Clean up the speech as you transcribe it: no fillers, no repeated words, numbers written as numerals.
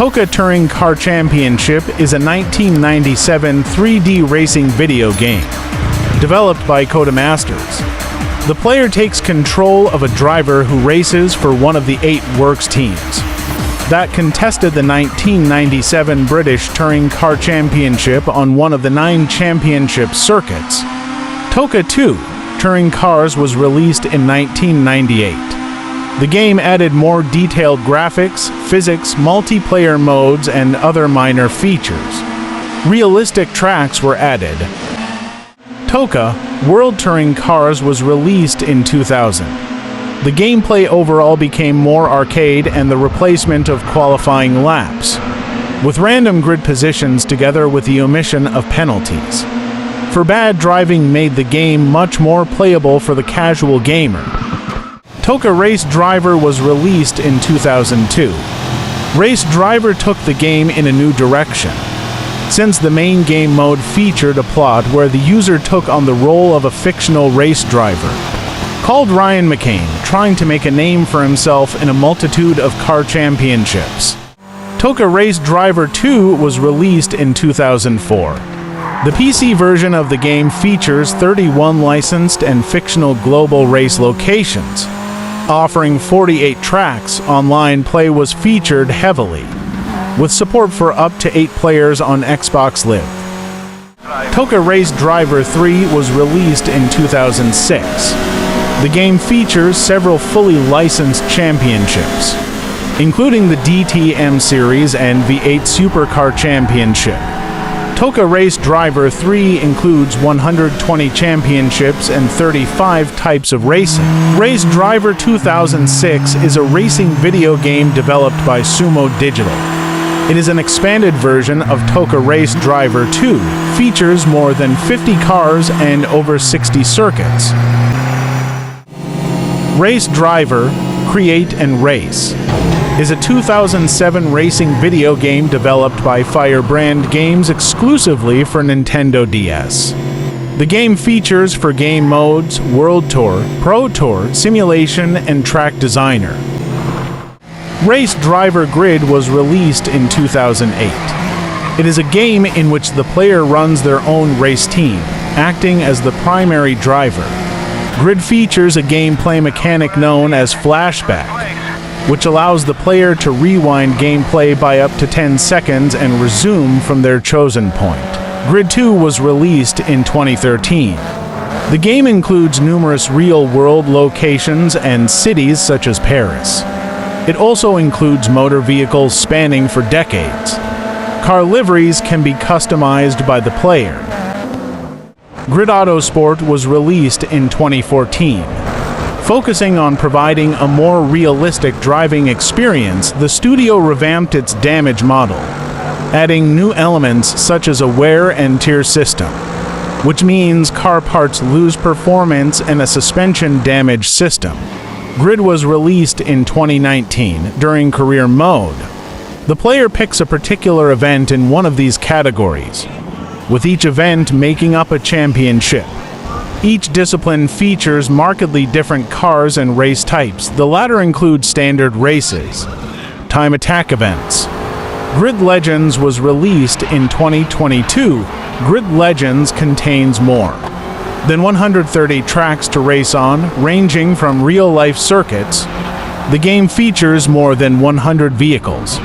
TOCA Touring Car Championship is a 1997 3D racing video game, developed by Codemasters. The player takes control of a driver who races for one of the 8 works teams that contested the 1997 British Touring Car Championship on one of the 9 championship circuits. TOCA 2 Touring Cars was released in 1998. The game added more detailed graphics, physics, multiplayer modes, and other minor features. Realistic tracks were added. TOCA World Touring Cars was released in 2000. The gameplay overall became more arcade and the replacement of qualifying laps, with random grid positions together with the omission of penalties. For bad driving made the game much more playable for the casual gamer. TOCA Race Driver was released in 2002. Race Driver took the game in a new direction, since the main game mode featured a plot where the user took on the role of a fictional race driver, called Ryan McCain, trying to make a name for himself in a multitude of car championships. TOCA Race Driver 2 was released in 2004. The PC version of the game features 31 licensed and fictional global race locations. Offering 48 tracks, online play was featured heavily, with support for up to 8 players on Xbox Live. TOCA Race Driver 3 was released in 2006. The game features several fully licensed championships, including the DTM Series and V8 Supercar Championship. TOCA Race Driver 3 includes 120 championships and 35 types of racing. Race Driver 2006 is a racing video game developed by Sumo Digital. It is an expanded version of TOCA Race Driver 2, features more than 50 cars and over 60 circuits. Race Driver Create and Race is a 2007 racing video game developed by Firebrand Games exclusively for Nintendo DS. The game features for game modes World Tour, Pro Tour, Simulation, and Track Designer. Race Driver Grid was released in 2008. It is a game in which the player runs their own race team, acting as the primary driver. Grid features a gameplay mechanic known as flashback, which allows the player to rewind gameplay by up to 10 seconds and resume from their chosen point. Grid 2 was released in 2013. The game includes numerous real-world locations and cities such as Paris. It also includes motor vehicles spanning for decades. Car liveries can be customized by the player. Grid Autosport was released in 2014. Focusing on providing a more realistic driving experience, the studio revamped its damage model, adding new elements such as a wear and tear system, which means car parts lose performance, and a suspension damage system. Grid was released in 2019 during career mode. The player picks a particular event in one of these categories, with each event making up a championship. Each discipline features markedly different cars and race types. The latter include standard races, time attack events. Grid Legends was released in 2022. Grid Legends contains more than 130 tracks to race on, ranging from real-life circuits. The game features more than 100 vehicles,